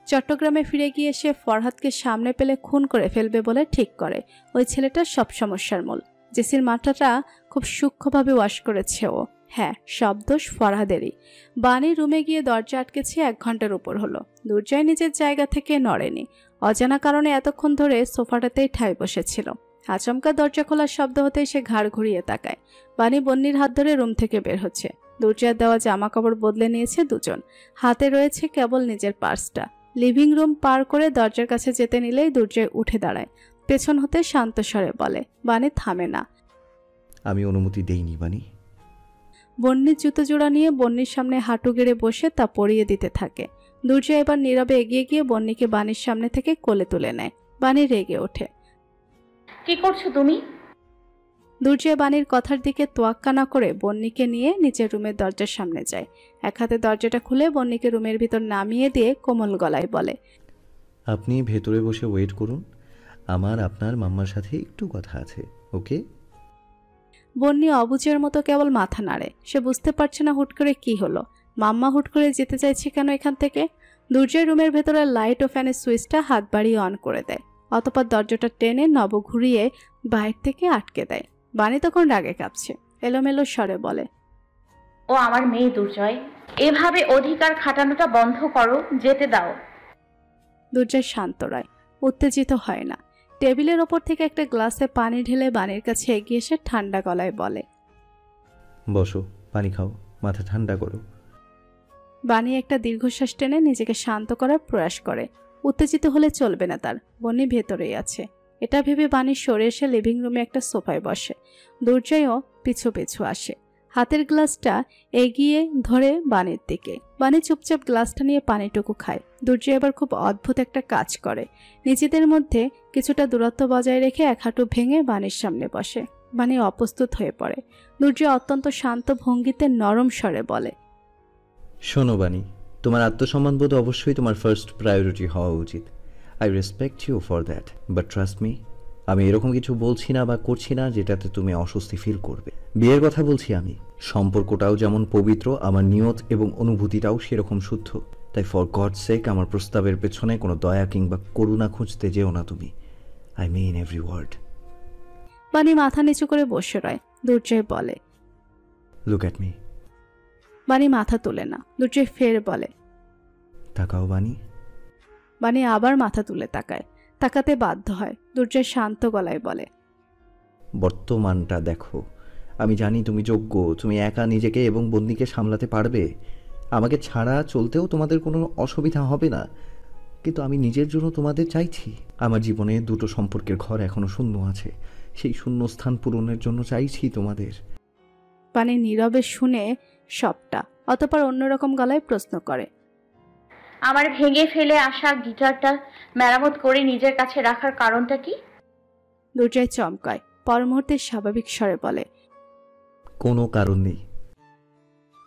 চট্টগ্রামে ফিরে গিয়ে সে ফরহাদকে সামনে পেলে খুন করে ফেলবে বলে ঠিক করে। ওই ছেলেটার সব সমস্যার মূল। জেসির মাথাটা খুব সূক্ষ্মভাবে ওয়াশ করেছে ও। হ্যাঁ, সব দোষ ফরহাদেরই। বানি রুমে গিয়ে দরজা আটকেছে 1 ঘন্টার উপর হলো। দুর্জয় নিজের জায়গা থেকে নড়েনি। অজানা কারণে এতক্ষণ ধরে সোফাটাতেই ঠায় বসেছিল। আচমকা দরজা খোলার শব্দ হতেই সে ঘাড় ঘুরিয়ে তাকায়। বানি বন্নির হাত ধরে রুম থেকে বের হচ্ছে। দুর্জয়ের দেওয়া জামা কাপড় বদলে নিয়েছে দুজন। হাতে রয়েছে কেবল নিজের পার্সটা। লিভিং রুম পার করে দরজার কাছে যেতে নিলেই দুর্জয় উঠে দাঁড়ায়। পেছন হতে শান্ত স্বরে বলে। বানি থামে না। আমি অনুমতি দেইনি বানি। বন্নির জুতো জোড়া নিয়ে বন্নির সামনে হাঁটু গেড়ে বসে তা পরিয়ে দিতে থাকে। দুর্জয় এবার নীরবে এগিয়ে গিয়ে বন্নিকে বানির সামনে থেকে কোলে তুলে নেয়। বানি রেগে ওঠে। কি করছো তুমি? দুর্জয় বানির কথার দিকে তোয়াক্কা না করে বন্নিকে নিয়ে নিচের রুমের দরজার সামনে যায়। এক হাতে দরজাটা খুলে বন্নিকে রুমের ভিতর নামিয়ে দিয়ে কোমল গলায় বলে, আপনি ভেতরে বসে ওয়েট করুন, আমার আপনার মাম্মার সাথে একটু কথা আছে, ওকে? বন্নি অবুঝের মতো কেবল মাথা নাড়ে। সে বুঝতে পারছে না হুট করে কি হলো। মাম্মা হুট করে যেতে চাইছে কেন এখান থেকে। দুর্জয় রুমের ভেতরে লাইট ও ফ্যানের সুইচটা হাত বাড়িয়ে অন করে দেয়। অতঃপর দরজাটা টেনে নব ঘুরিয়ে বাইরে থেকে আটকে দেয়। বানি তখন রাগে কাঁপছে। এলোমেলো স্বরে বলে, ও আমার মেয়ে দুর্জয়, এভাবে অধিকার খাটানোটা বন্ধ করো, যেতে দাও। দুর্জয় শান্ত রয়, উত্তেজিত হয় না। টেবিলের ওপর থেকে একটা গ্লাসে পানি ঢেলে বানির কাছে এগিয়ে এসে ঠান্ডা গলায় বলে, বসো, পানি খাও, মাথা ঠান্ডা করো। বানি একটা দীর্ঘশ্বাস টেনে নিজেকে শান্ত করার প্রয়াস করে। উত্তেজিত হলে চলবে না তার, বন্নি ভেতরেই আছে। এটা ভেবে বানি সরে এসে লিভিং রুমে একটা সোফায় বসে। দুর্জয়ও পিছু পিছু আসে। হাতের গ্লাসটা এগিয়ে ধরে বানির দিকে। বানি চুপচাপ গ্লাসটা নিয়ে পানিটুকু খায়। দুর্জয় এবার খুব অদ্ভুত একটা কাজ করে। নিজেদের মধ্যে কিছুটা দূরত্ব বজায় রেখে এক হাঁটু ভেঙে বানির সামনে বসে। বানি অপ্রস্তুত হয়ে পড়ে। দুর্জয় অত্যন্ত শান্ত ভঙ্গিতে নরম স্বরে বলে, শোনো বানি, তোমার আত্মসম্মানবোধ অবশ্যই তোমার ফার্স্ট প্রায়োরিটি হওয়া উচিত। I respect you for that, but trust me, আমি এরকম কিছু বলছি না বা করছি না যেটাতে তুমি অস্বস্তি ফিল করবে। বিয়ের কথা বলছি আমি। সম্পর্কটাও যেমন পবিত্র, আমার নিয়ত এবং অনুভূতিটাও সেরকম শুদ্ধ। তাই ফর গড সেক আমার প্রস্তাবের পেছনে কোনো দয়া কিংবা করুণা খুঁজতে যেও না তুমি। I mean every word. বানি মাথা নিচু করে বসে রয়। দুর্জয় বলে, লুক অ্যাট মি। বানি মাথা তোলে না। দুর্জয় ফের বলে, তাকাও বানি। বানি আবার মাথা তুলে তাকায়। তাকাতে বাধ্য হয়। দুর্জয় শান্ত গলায় বলে, বর্তমানটা দেখো। আমি জানি তুমি যোগ্য, তুমি একা নিজেকে এবং বন্দিকে সামলাতে পারবে। আমাকে ছাড়া চলতেও তোমাদের কোনো অসুবিধা হবে না। কিন্তু আমি নিজের জন্য তোমাদের চাইছি। আমার জীবনে দুটো সম্পর্কের ঘর এখনো শূন্য আছে, সেই শূন্য স্থান পূরণের জন্য চাইছি তোমাদের। বানি নীরবে শুনে সবটা। অতঃপর অন্যরকম গলায় প্রশ্ন করে, আমার ভেঙে ফেলে আসা গিটারটা মেরামত করে নিজের কাছে রাখার কারণটা কি? দুর্জয় চমকায়। পর মুহূর্তে স্বাভাবিক স্বরে বলে, কোনো কারণ নেই।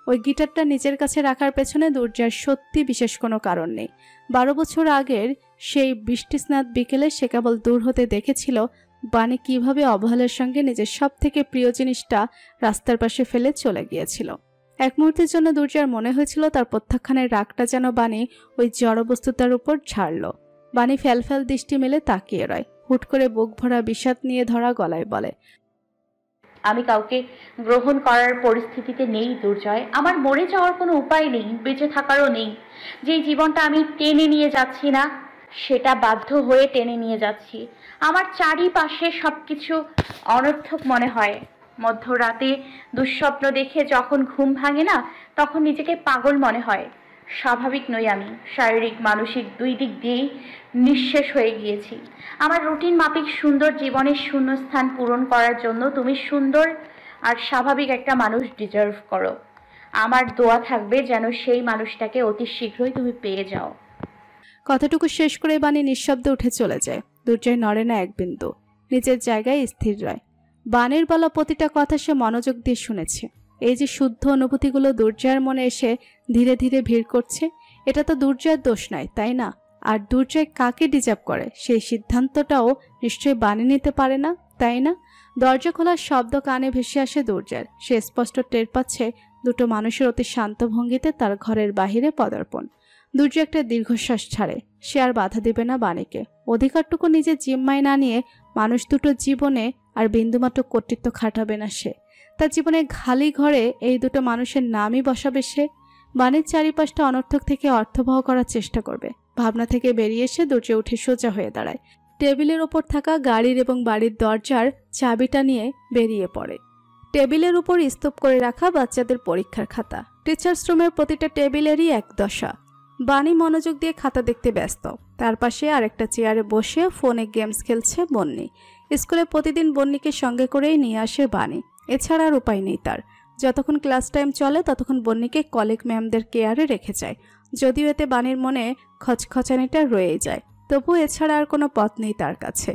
ওই গিটারটা নিজের কাছে রাখার পেছনে দুর্জয়ের সত্যি বিশেষ কোনো কারণ নেই। 12 বছর আগের সেই বৃষ্টিস্নাত বিকেলে সে কেবল দূর হতে দেখেছিল বানি কিভাবে অবহেলার সঙ্গে নিজের সব থেকে প্রিয় জিনিসটা রাস্তার পাশে ফেলে চলে গিয়েছিল। এক মুহূর্তের জন্য দুর্জয়ের মনে হয়েছিল তার প্রত্যাখ্যানের রাগটা যেন বানি ওই জড়বস্তুতার উপর ঝাড়ল। বানি ফ্যালফ্যাল দৃষ্টি মেলে তাকিয়ে রয়। হুট করে বুক ভরা বিষাদ নিয়ে ধরা গলায় বলে, আমি কাউকে গ্রহণ করার পরিস্থিতিতে নেই দুর্জয়। আমার মরে যাওয়ার কোনো উপায় নেই, বেঁচে থাকারও নেই। যে জীবনটা আমি টেনে নিয়ে যাচ্ছি না, সেটা বাধ্য হয়ে টেনে নিয়ে যাচ্ছি। আমার চারিপাশে সবকিছু অনর্থক মনে হয়। মধ্যরাতে দুঃস্বপ্ন দেখে যখন ঘুম ভাঙে না, তখন নিজেকে পাগল মনে হয়। স্বাভাবিক নই আমি, শারীরিক মানসিক দুই দিক দিয়েই নিঃশেষ হয়ে গিয়েছি। আমার রুটিন মাফিক সুন্দর জীবনের শূন্যস্থান পূরণ করার জন্য তুমি সুন্দর আর স্বাভাবিক একটা মানুষ ডিজার্ভ করো। আমার দোয়া থাকবে যেন সেই মানুষটাকে অতি শীঘ্রই তুমি পেয়ে যাও। কথাটুকু শেষ করে বানি নিঃশব্দে উঠে চলে যায়। দুর্জয় নড়ে না এক বিন্দু, নিজের জায়গায় স্থির রয়। বানের বলা প্রতিটা কথা সে মনোযোগ দিয়ে শুনেছে। এই যে শুদ্ধ অনুভূতিগুলো দুর্জয়ের মনে এসে ধীরে ধীরে ভিড় করছে, এটা তো দুর্জয়ের দোষ নয়, তাই না? আর দুর্জয় কাকে ডিজার্ভ করে সেই সিদ্ধান্তটাও নিশ্চয়ই বানিয়ে নিতে পারে না, তাই না? দরজা খোলার শব্দ কানে ভেসে আসে দুর্জয়ের। সে স্পষ্ট টের পাচ্ছে দুটো মানুষের অতি শান্ত ভঙ্গিতে তার ঘরের বাহিরে পদার্পণ। দুর্জয় একটা দীর্ঘশ্বাস ছাড়ে। সে আর বাধা দিবে না বাণীকে। অধিকারটুকু নিজের জিম্মায় না নিয়ে মানুষ দুটোর জীবনে আর বিন্দুমাত্র কর্তৃত্ব খাটাবে না সে। তার জীবনে খালি ঘরে এই দুটো মানুষের নামই বসাবে সে। বাণীর চারিপাশটা অনর্থক থেকে অর্থবহ করার চেষ্টা করবে। ভাবনা থেকে বেরিয়ে এসে দরজা উঠে সোজা হয়ে দাঁড়ায়। টেবিলের ওপর থাকা গাড়ির এবং বাড়ির দরজার চাবিটা নিয়ে বেরিয়ে পড়ে। টেবিলের উপর স্তূপ করে রাখা বাচ্চাদের পরীক্ষার খাতা। টিচার্স রুমের প্রতিটা টেবিলেরই এক দশা। বাণী মনোযোগ দিয়ে খাতা দেখতে ব্যস্ত। তার পাশে আরেকটা চেয়ারে বসে ফোনে গেমস খেলছে বন্নি। স্কুলে প্রতিদিন বন্নিকে সঙ্গে করেই নিয়ে আসে বাণী, এছাড়া আর উপায় নেই তার। যতক্ষণ ক্লাস টাইম চলে ততক্ষণ বন্নিকে কলিগ ম্যামদের কেয়ারে রেখে যায়। যদিও এতে বাণীর মনে খচখচানিটা রয়েই যায়, তবু এছাড়া আর কোনো পথ নেই তার কাছে।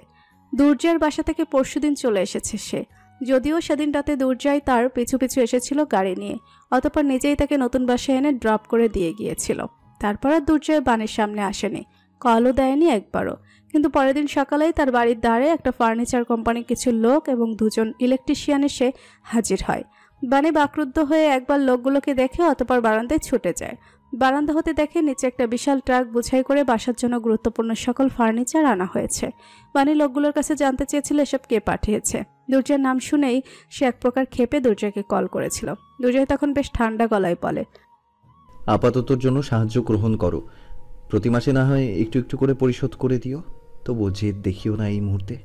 দুর্জয়ের বাসা থেকে পরশুদিন চলে এসেছে সে। যদিও সেদিন রাতে দুর্জয় তার পিছু পিছু এসেছিল গাড়ি নিয়ে, অতঃপর নিজেই তাকে নতুন বাসায় এনে ড্রপ করে দিয়ে গিয়েছিল। তারপর আর দুর্জয় বাণীর সামনে আসেনি, কলও দেয়নি একবারও। কিন্তু পরের দিন সকালেই তার বাড়ির দ্বারে একটা ফার্নিচার কোম্পানির কিছু লোক এবং দুজন ইলেকট্রিশিয়ান এসে হাজির হয়। বাণী বাকরুদ্ধ হয়ে একবার লোকগুলোকে দেখে অতঃপর বারান্দায় ছুটে যায়। বারান্দা হতে দেখে নিচে একটা বিশাল ট্রাক বোঝাই করে বাসার জন্য গুরুত্বপূর্ণ সকল ফার্নিচার আনা হয়েছে। বাণী লোকগুলোর কাছে জানতে চেয়েছিল এসব কে পাঠিয়েছে। দুর্জয়ের নাম শুনেই সে এক প্রকার ক্ষেপে দুর্জয়কে কল করেছিল। দুর্জয় তখন বেশ ঠান্ডা গলায় বলে, আপাততর জন্য সাহায্য গ্রহণ করো, প্রতি মাসে না হয় একটু একটু করে পরিশোধ করে দিও, তবু জেদ দেখিও না এই মুহূর্তে।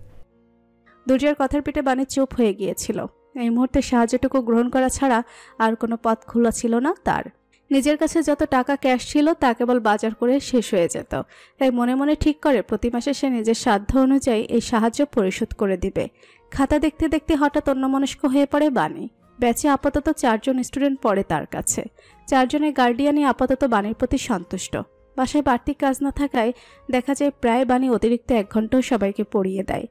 দুর্জয়ের কথার পিঠে বাণী চুপ হয়ে গিয়েছিল। এই মুহূর্তে সাহায্যটুকু গ্রহণ করা ছাড়া আর কোনো পথ খোলা ছিল না তার। নিজের কাছে যত টাকা ক্যাশ ছিল তা কেবল বাজার করে শেষ হয়ে যেত। তাই মনে মনে ঠিক করে প্রতি মাসে সে নিজের সাধ্য অনুযায়ী এই সাহায্য পরিশোধ করে দিবে। খাতা দেখতে দেখতে হঠাৎ অন্যমনস্ক হয়ে পড়ে বাণী। ব্যাচে আপাতত 4 জন স্টুডেন্ট পড়ে তার কাছে। 4 জনের গার্ডিয়ানই আপাতত বাণীর প্রতি সন্তুষ্ট। বাসায় বাড়তি কাজ না থাকায় দেখা যায় প্রায় বাণী অতিরিক্ত 1 ঘন্টাও সবাইকে পড়িয়ে দেয়।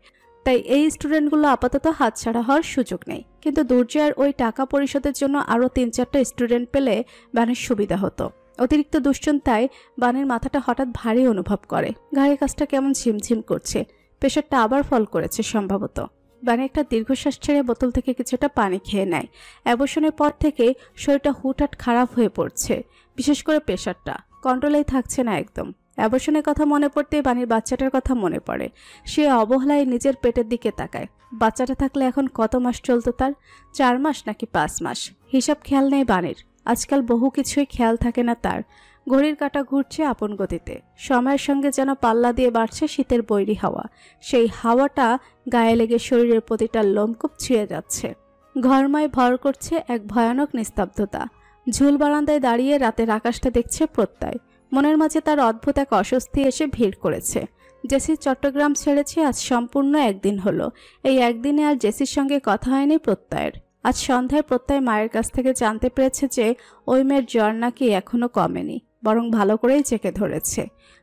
তাই এই স্টুডেন্টগুলো আপাতত হাতছাড়া হওয়ার সুযোগ নেই। কিন্তু দুর্জয়ের ওই টাকা পরিশোধের জন্য আরও 3-4টা স্টুডেন্ট পেলে বাণীর সুবিধা হতো। অতিরিক্ত দুশ্চিন্তায় বাণীর মাথাটা হঠাৎ ভারী অনুভব করে। ঘাড়ের কাজটা কেমন ঝিমঝিম করছে। প্রেশারটা আবার ফল করেছে সম্ভবত। বাণী একটা দীর্ঘশ্বাস ছেড়ে বোতল থেকে কিছুটা পানি খেয়ে নেয়। অ্যাবর্শনের পর থেকে শরীরটা হুটহাট খারাপ হয়ে পড়ছে। বিশেষ করে প্রেশারটা কন্ট্রোলেই থাকছে না একদম। অ্যাবর্শনের কথা মনে পড়তেই বাণীর বাচ্চাটার কথা মনে পড়ে। সে অবহেলায় নিজের পেটের দিকে তাকায়। বাচ্চাটা থাকলে এখন কত মাস চলতো তার? 4 মাস নাকি 5 মাস? হিসাব খেয়াল নেই বাণীর। আজকাল বহু কিছুই খেয়াল থাকে না তার। ঘড়ির কাঁটা ঘুরছে আপন গতিতে। সময়ের সঙ্গে যেন পাল্লা দিয়ে বাড়ছে শীতের বৈরী হাওয়া। সেই হাওয়াটা গায়ে লেগে শরীরের প্রতিটা লোমকূপ ছুঁয়ে যাচ্ছে। ঘরময় ভর করছে এক ভয়ানক নিস্তব্ধতা। ঝুল বারান্দায় দাঁড়িয়ে রাতের আকাশটা দেখছে প্রত্যয়। মনের মাঝে তার অদ্ভুত এক অস্বস্তি এসে ভিড় করেছে। জেসি চট্টগ্রাম ছেড়েছে আজ সম্পূর্ণ 1 দিন হলো। এই 1 দিনে আর জেসির সঙ্গে কথা হয়নি প্রত্যয়ের। আজ সন্ধ্যায় প্রত্যয় মায়ের কাছ থেকে জানতে পেরেছে যে ওই মেয়ের জ্বর নাকি এখনো কমেনি, বরং ভালো করেই চেকে ধরেছে।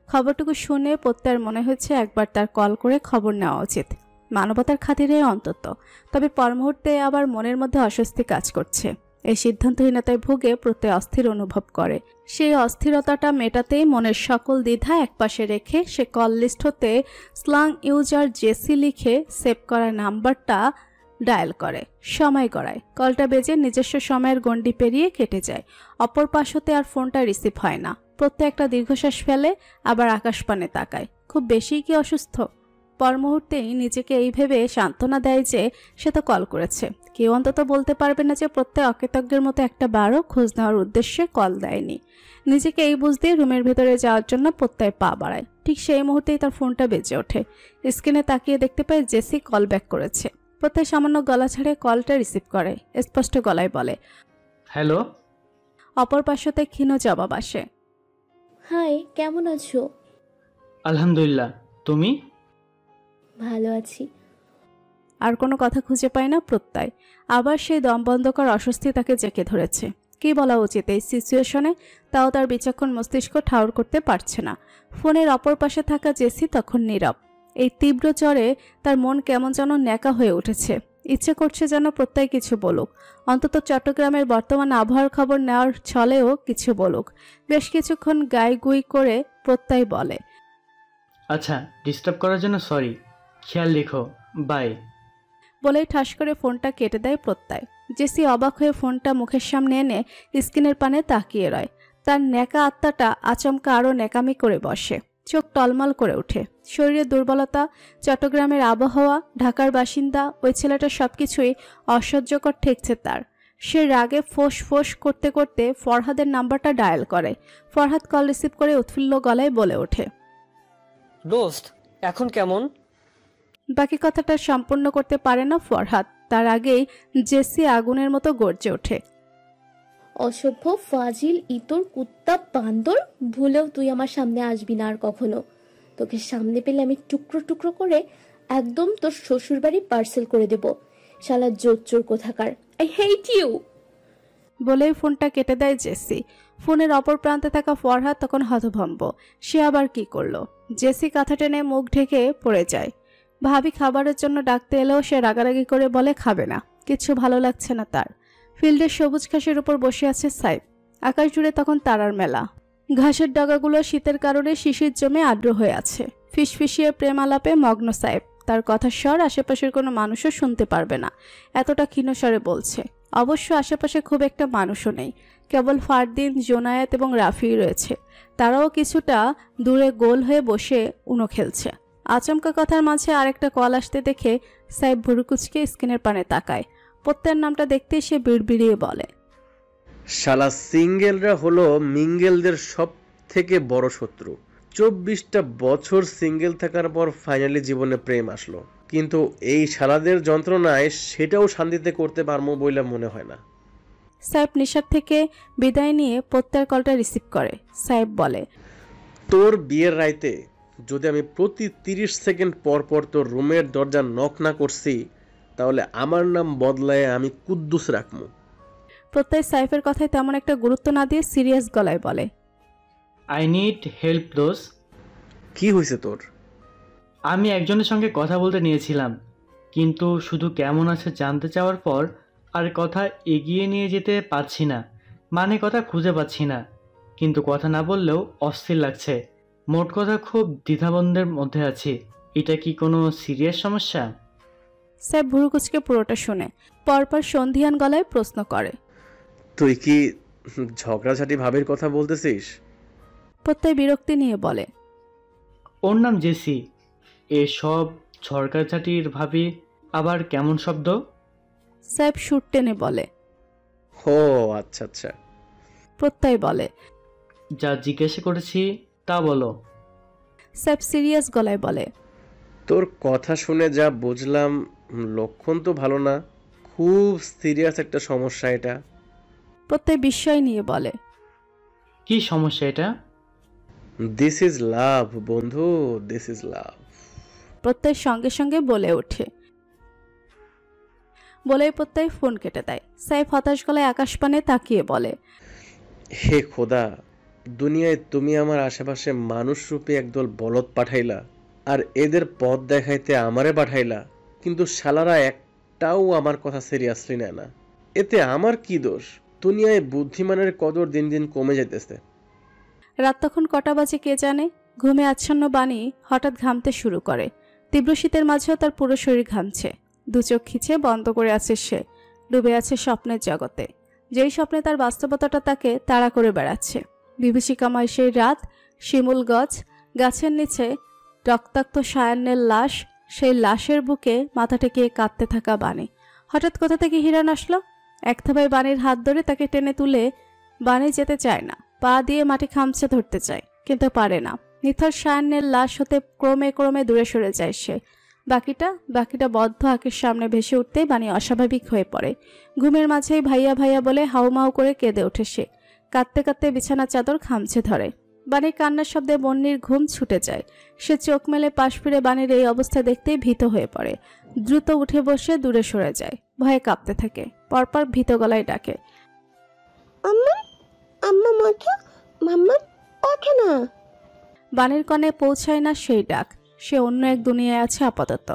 খবরটুকু শুনে প্রত্যয়ের মনে হয়েছে একবার তার কল করে খবর নেওয়া উচিত, মানবতার খাতিরে অন্তত। তবে পর মুহূর্তে আবার মনের মধ্যে অস্বস্তি কাজ করছে। এই সিদ্ধান্তহীনতায় ভুগে প্রত্যয় অস্থির অনুভব করে। সেই অস্থিরতাটা মেটাতেই মনের সকল দ্বিধা একপাশে রেখে সে কল লিস্ট হতে স্লাং ইউজার জেসি লিখে সেভ করা নাম্বারটা ডায়াল করে। সময় গড়ায়। কলটা বেজে নিজস্ব সময়ের গণ্ডি পেরিয়ে কেটে যায়। অপর পাশ হতে আর ফোনটা রিসিভ হয় না। প্রত্যয় একটা দীর্ঘশ্বাস ফেলে আবার আকাশপানে তাকায়। খুব বেশি কি অসুস্থ? পর মুহূর্তেই নিজেকে এই ভেবে সান্ত্বনা দেয় যে সে তো কল করেছে। কেউ অন্তত বলতে পারবে না যে প্রত্যয় অকৃতজ্ঞের মতো একটা বারও খোঁজ নেওয়ার উদ্দেশ্যে কল দেয়নি। নিজেকে এই বুঝ দিয়ে রুমের ভেতরে যাওয়ার জন্য প্রত্যয় পা বাড়ায়। ঠিক সেই মুহূর্তেই তার ফোনটা বেজে ওঠে। স্ক্রিনে তাকিয়ে দেখতে পায় জেসি কল ব্যাক করেছে। প্রত্যয় সামান্য গলা ছাড়ে কলটা রিসিভ করে। স্পষ্ট গলায় বলে, হ্যালো। অপর পাশতে ক্ষীণ জবাব আসে, হাই, কেমন আছো? আলহামদুলিল্লাহ, তুমি? ভালো আছি। আর কোনো কথা খুঁজে পায় না প্রত্যয়। আবার সেই দমবন্ধকর অস্বস্তি তাকে জেঁকে ধরেছে। কি বলা উচিত এই সিচুয়েশনে, তাও তার বিচক্ষণ মস্তিষ্ক ঠাউর করতে পারছে না। ফোনের অপর পাশে থাকা জেসি তখন নীরব। এই তীব্র জ্বরে তার মন কেমন যেন ন্যাকা হয়ে উঠেছে। ইচ্ছে করছে যেন প্রত্যয় কিছু বলুক, অন্তত চট্টগ্রামের বর্তমান আবহাওয়ার খবর নেওয়ার ছলেও কিছু বলুক। বেশ কিছুক্ষণ গাইগুই করে প্রত্যয় বলে, আচ্ছা, ডিস্টার্ব করার জন্য সরি, খেয়াল রেখো, বাই। বলেই ঠাস করে ফোনটা কেটে দেয় প্রত্যয়। জেসি অবাক হয়ে ফোনটা মুখের সামনে এনে স্ক্রিনের পানে তাকিয়ে রয়। তার ন্যাকা আত্মাটা আচমকা আরও ন্যাকামি করে বসে। চোখ টলমল করে ওঠে। শরীরের দুর্বলতা, চট্টগ্রামের আবহাওয়া, ঢাকার বাসিন্দা, ওই ছেলেটার সবকিছুই অসহ্যকর ঠেকছে তার। সে রাগে ফোঁস ফোঁস করতে করতে ফরহাদের নাম্বারটা ডায়াল করে। ফরহাদ কল রিসিভ করে উৎফুল্ল গলায় বলে ওঠে, দোস্ত এখন কেমন? বাকি কথাটা সম্পূর্ণ করতে পারে না ফরহাদ, তার আগেই জেসি আগুনের মতো গর্জে ওঠে। অসভ্য, ফাজিল, ইতর, কুত্তা, বান্দর, ভুলেও তুই আমার সামনে আসবি না আর কখনো। তোকে সামনে পেলে আমি টুকরো টুকরো করে একদম তোর শ্বশুর বাড়ি পার্সেল করে দেব। শালা জোচ্চোর কোথাকার, আই হেট ইউ। বলেই ফোনটা কেটে দেয় জেসি। ফোনের অপর প্রান্তে থাকা ফরহাদ তখন হতভম্ব। সে আবার কি করলো? জেসি কাঁথা টেনে মুখ ঢেকে পড়ে যায়। ভাবি খাবারের জন্য ডাকতে এলেও সে রাগারাগি করে বলে খাবে না, কিছু ভালো লাগছে না তার। ফিল্ডের সবুজ ঘাসের উপর বসে আছে সাইফ। আকাশ জুড়ে তখন তারার মেলা। ঘাসের ডগাগুলো শীতের কারণে শিশির জমে আর্দ্র হয়ে আছে। ফিসফিসিয়ে প্রেম আলাপে মগ্ন সাইফ। তার কথার স্বর আশেপাশের কোনো মানুষও শুনতে পারবে না, এতটা ক্ষীণ স্বরে বলছে। অবশ্য আশেপাশে খুব একটা মানুষও নেই, কেবল ফারদিন, জোনায়েত এবং রাফি রয়েছে। তারাও কিছুটা দূরে গোল হয়ে বসে উনো খেলছে। আচমকা কথার মাঝে আরেকটা কল আসতে দেখে সাইফ ভুরুকুচকে স্ক্রিনের পানে তাকায়। প্রত্যের নামটা দেখতেই সে বিড়বিড়িয়ে বলে, শালা সিঙ্গেলরা হলো মিঙ্গেলদের সব থেকে বড় শত্রু। 24টা বছর সিঙ্গেল থাকার পর ফাইনালি জীবনে প্রেম আসলো, কিন্তু এই শালাদের যন্ত্রণায় সেটাও শান্তিতে করতে পারবো বলে মনে হয় না। সাইফ নিশার থেকে বিদায় নিয়ে প্রত্যের কলটা রিসিভ করে। সাইফ বলে, তোর বিয়ের রাইতে যদি আমি প্রতি 30 সেকেন্ড পর পর তোর রুমের দরজা নক না করছি, তাহলে আমার নাম বদলায় আমি কুদ্দুস রাখবো। প্রত্যয় সাইফের কথায় তেমন একটা গুরুত্ব না দিয়ে সিরিয়াস গলায় বলে, আই নিড হেল্প দোস। কি হয়েছে তোর? আমি একজনের সঙ্গে কথা বলতে নিয়েছিলাম, কিন্তু শুধু কেমন আছে জানতে চাওয়ার পর আর কথা এগিয়ে নিয়ে যেতে পারছি না। মানে কথা খুঁজে পাচ্ছি না, কিন্তু কথা না বললেও অস্থির লাগছে। মোট কথা খুব দ্বিধাদ্বন্দ্বের মধ্যে আছি। এটা কি কোনো সিরিয়াস সমস্যা? সাইফ ভুরুকুচকে পুরোটা শুনে পরপর সন্ধিয়ান গলায় প্রশ্ন করে, তুই কি ঝগড়াঝাটি ভাবের কথা বলতেছিস? প্রত্যয় বিরক্তি নিয়ে বলে, ওর নাম জেসি। এসব ঝড়কাঝাটির ভাবি আবার কেমন শব্দ? সাইফ সুর টেনে বলে, ও আচ্ছা আচ্ছা। প্রত্যয় বলে, যা জিজ্ঞাসা করেছি তা বলো। সাইফ সিরিয়াস গলায় বলে, তোর কথা শুনে যা বুঝলাম লক্ষণ তো ভালো না, খুব সিরিয়াস একটা সমস্যা এটা। প্রত্যয় বিস্ময় নিয়ে বলে, কি সমস্যা এটা? দিস ইজ লাভ বন্ধু, দিস ইজ লাভ। প্রত্যয় সঙ্গে সঙ্গে বলে ওঠে। বলেই প্রত্যয় ফোন কেটে দেয়। সাইফ হতাশ গলায় আকাশপানে তাকিয়ে বলে, হে খোদা, দুনিয়ায় তুমি আমার আশেপাশে মানুষ রূপে একদল বলদ পাঠাইলা, আর এদের পথ দেখাইতে আমারে পাঠাইলা, কিন্তু শালারা একটাও আমার কথা সিরিয়াসলি নেয় না। এতে আমার কি দোষ? দুনিয়ায় বুদ্ধিমানের কদর দিন দিন কমে যাইতেছে। রাত তখন কটা বাজে কে জানে। ঘুমে আচ্ছন্ন বাণী হঠাৎ ঘামতে শুরু করে। তীব্র শীতের মাঝেও তার পুরো শরীর ঘামছে। দু চোখ খিচে বন্ধ করে আছে সে, ডুবে আছে স্বপ্নের জগতে। যেই স্বপ্নে তার বাস্তবতাটা তাকে তাড়া করে বেড়াচ্ছে। বিভীষিকাময় সেই রাত, শিমুল গাছ, গাছের নিচে রক্তাক্ত সায়ান্নের লাশ, সেই লাশের বুকে মাথা ঠেকিয়ে কাঁদতে থাকা বাণী। হঠাৎ কোথা থেকে হিরণ আসলো। এক থাবায় বাণীর হাত ধরে তাকে টেনে তুলে বাণী যেতে চায় না, পা দিয়ে মাটি খামচে ধরতে চায়, কিন্তু পারে না। নিথর সায়ান্নের লাশ হতে ক্রমে ক্রমে দূরে সরে যায় সে। বাকিটা বদ্ধ আঁকের সামনে ভেসে উঠতেই বাণী অস্বাভাবিক হয়ে পড়ে। ঘুমের মাঝেই ভাইয়া ভাইয়া বলে হাউমাউ করে কেঁদে ওঠে সে। কাঁদতে কাঁদতে বিছানার চাদর খামচে ধরে। বাণীর কান্নার শব্দে বন্যির ঘুম ছুটে যায়। সে চোখ মেলে পাশ ফিরে বাণীর এই অবস্থা দেখতেই ভীত হয়ে পড়ে। দ্রুত উঠে বসে দূরে সরে যায়। ভয়ে কাঁপতে থাকে। পরপর ভীত গলায় ডাকে, আম্মা, আম্মা মাথা, মাম্মা ওঠে না। বাণীর কানে পৌঁছায় না সেই ডাক। সে অন্য এক দুনিয়ায় আছে আপাতত।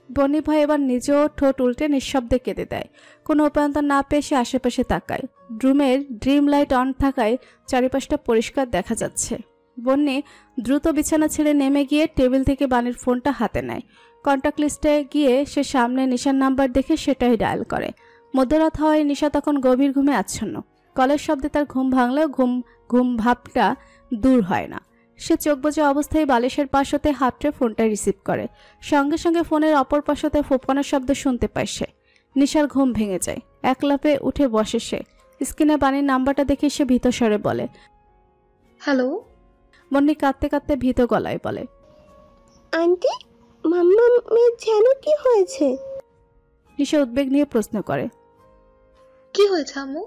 বনি ভাই এবার নিজেও ঠোঁট উল্টে নিঃশব্দে কেঁদে দেয়। কোনো উপায়ন্তর না পেয়ে সে আশেপাশে তাকায়। রুমের ড্রিম লাইট অন থাকায় চারিপাশটা পরিষ্কার দেখা যাচ্ছে। বন্যি দ্রুত বিছানা ছেড়ে নেমে গিয়ে টেবিল থেকে বাণীর ফোনটা হাতে নেয়। কন্ট্যাক্ট লিস্টে গিয়ে সে সামনে নিশার নাম্বার দেখে সেটাই ডায়াল করে। মধ্যরাত হওয়ায় নিশা তখন গভীর ঘুমে আচ্ছন্ন। কলের শব্দে তার ঘুম ভাঙলেও ঘুম ভাবটা দূর হয় না। সে চোখ বোঝা অবস্থায় বালিশের পাশ হতে হাতড়ে ফোনটা রিসিভ করে। সঙ্গে সঙ্গে ফোনের অপর পাশ হতে ফোঁপানোর শব্দ শুনতে পায় সে। নিশার ঘুম ভেঙে যায়। এক লাফে উঠে বসে সে। স্ক্রিনে বাণীর নাম্বারটা দেখে সে ভীত স্বরে বলে, হ্যালো। বন্নি কাঁদতে কাঁদতে ভীত গলায় বলে, আন্টি, মাম্মা মেয়ে যেন কি হয়েছে? নিশা উদ্বেগ নিয়ে প্রশ্ন করে, কি হয়েছে আম্মু?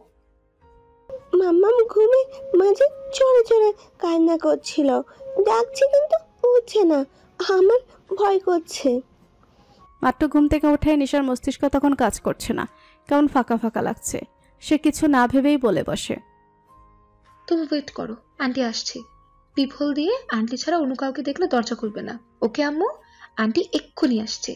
মাম্মাম ঘুমে মাঝে চড়ে চড়ে কান্না করছিল, ডাকছে কিন্তু উঠছে না, আমার ভয় করছে। মাত্র ঘুম থেকে ওঠে নিশার মস্তিষ্ক তখন কাজ করছে না, কেমন ফাঁকা ফাঁকা লাগছে। সে কিছু না ভেবেই বলে বসে, তুমি ওয়েট করো, আন্টি আসছে। পিপল দিয়ে আন্টি ছাড়া অন্য কাউকে দেখলে দরজা খুলবে না, ওকে আম্মু? আন্টি এক্ষুনি আসছে।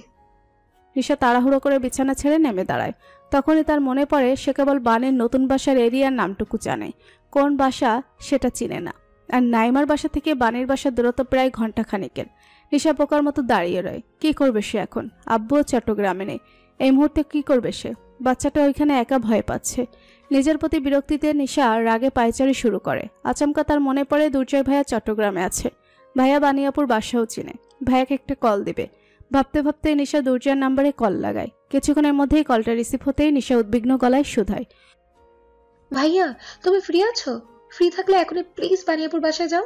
নিশা তাড়াহুড়ো করে বিছানা ছেড়ে নেমে দাঁড়ায়। তখনই তার মনে পড়ে সে কেবল বানের নতুন বাসার এরিয়ার নামটুকু জানে, কোন বাসা সেটা চিনে না। আর নাইমার বাসা থেকে বানের বাসার দূরত্ব প্রায় ঘন্টাখানিকের। নিশা পোকার মতো দাঁড়িয়ে রয়। কি করবে সে এখন? আব্বুও চট্টগ্রামে নেই। এই মুহূর্তে কি করবে সে? বাচ্চাটা ওইখানে একা ভয় পাচ্ছে। নিজের প্রতি বিরক্তিতে নিশা রাগে পায়চারি শুরু করে। আচমকা তার মনে পড়ে দুর্জয় ভাইয়া চট্টগ্রামে আছে। ভাইয়া বানিয়াপুর বাসাও চিনে। ভাইয়াকে একটা কল দিবে। ভাবতে ভাবতে নিশা দুর্জয়ের নাম্বারে কল লাগায়। কিছুক্ষণের মধ্যেই কলটা রিসিভ হতেই নিশা উদ্বিগ্ন গলায় শুধায়, ভাইয়া তুমি ফ্রি আছো? ফ্রি থাকলে এখনই প্লিজ বানিয়াপুর বাসায় যাও।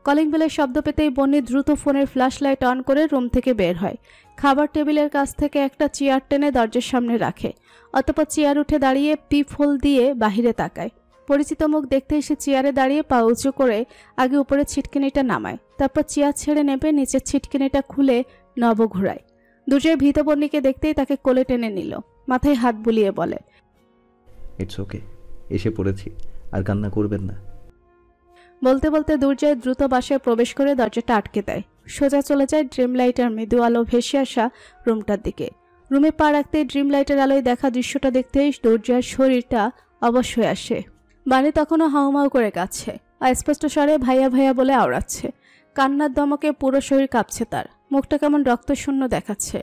কলিং বেলের শব্দ পেতেই বন্নি দ্রুত ফোনের ফ্ল্যাশ লাইট অন করে রুম থেকে বের হয়। খাবার টেবিলের কাছ থেকে একটা চেয়ার টেনে দরজার সামনে রাখে। অতঃপর চেয়ার উঠে দাঁড়িয়ে পিপ হোল দিয়ে বাহিরে তাকায়। পরিচিত মুখ দেখতে এসে চেয়ারে দাঁড়িয়ে পা উঁচু করে আগে উপরে ছিটকিনিটা নামায়, তারপর চেয়ার ছেড়ে নেবে নিচের ছিটকিনিটা খুলে নব ঘুরায়। দুর্জয় ভীত বন্নিকে দেখতেই তাকে কোলে টেনে নিল। মাথায় হাত বুলিয়ে বলে, ইটস ওকে, এসে পড়েছি, আর কান্না করবেন না। বলতে বলতে দুর্জয় দ্রুত বাসায় প্রবেশ করে দরজাটা আটকে দেয়। সোজা চলে যায় ড্রিম লাইটের মৃদু আলো ভেসে আসা রুমটার দিকে। রুমে পা রাখতেই ড্রিম লাইটের আলোয় দেখা দৃশ্যটা দেখতেই দুর্জয়ের শরীরটা অবশ হয়ে আসে। বাণী তখনও হাউমাউ করে কাঁদছে আর স্পষ্ট স্বরে ভাইয়া ভাইয়া বলে আওড়াচ্ছে। কান্নার দমকে পুরো শরীর কাঁপছে তার। মুখটা কেমন রক্তশূন্য দেখাচ্ছে।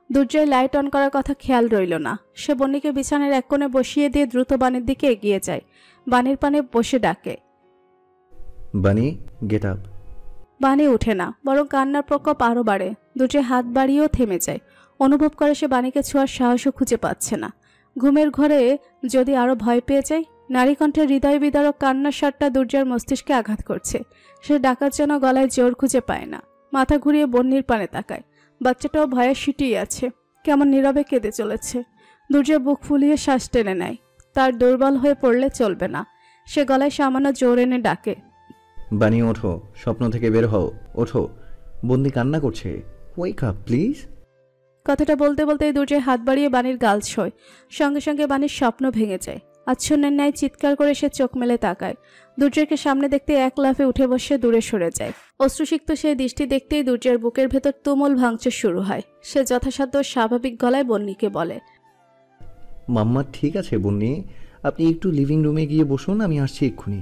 দুর্জয় লাইট অন করার কথা খেয়াল রইল না। সে বন্নিকে বিছানার এক কোণে বসিয়ে দিয়ে দ্রুত বাণীর দিকে এগিয়ে যায়। বাণীর পানে বসে ডাকে, বানি, গেট আপ। বাণী উঠে না, বরং কান্নার প্রকোপ আরও বাড়ে। দুর্জয় হাত বাড়িয়েও থেমে যায়। অনুভব করে সে বাণীকে ছোঁয়ার সাহসও খুঁজে পাচ্ছে না। ঘুমের ঘরে যদি আরও ভয় পেয়ে যায়। নারী কণ্ঠের হৃদয় বিদারক কান্নার স্বরটা দুর্জয়ের মস্তিষ্কে আঘাত করছে। সে ডাকার জন্য গলায় জোর খুঁজে পায় না। মাথা ঘুরিয়ে বন্নির পানে তাকায়। বাচ্চাটাও ভয়ে সিটিয়ে আছে, কেমন নীরবে কেঁদে চলেছে। দুর্জয় বুক ফুলিয়ে শ্বাস টেনে নেয়। তার দুর্বল হয়ে পড়লে চলবে না। সে গলায় সামান্য জোর এনে ডাকে, বানি ওঠো, স্বপ্ন থেকে বের হও, ওঠো। বন্দি কান্না করছে, ওয়েক আপ প্লিজ। কথাটা বলতে বলতে দুর্জয় হাত বাড়িয়ে বাণীর গাল ছোঁয়। সঙ্গে সঙ্গে বাণীর স্বপ্ন ভেঙে যায়। আচ্ছন্নের ন্যায় চিৎকার করে সে চোখ মেলে তাকায়। দুর্জয়কে সামনে দেখতে এক লাফে উঠে বসে দূরে সরে যায়। অশ্রুসিক্ত সেই দৃষ্টি দেখতেই দুর্জয়ের বুকের ভেতর তুমুল ভাঙচুর শুরু হয়। সে যথাসাধ্য স্বাভাবিক গলায় বন্নিকে বলে, মাম্মা ঠিক আছে বন্নি, আপনি একটু লিভিং রুমে গিয়ে বসুন, আমি আসছি এক্ষুনি।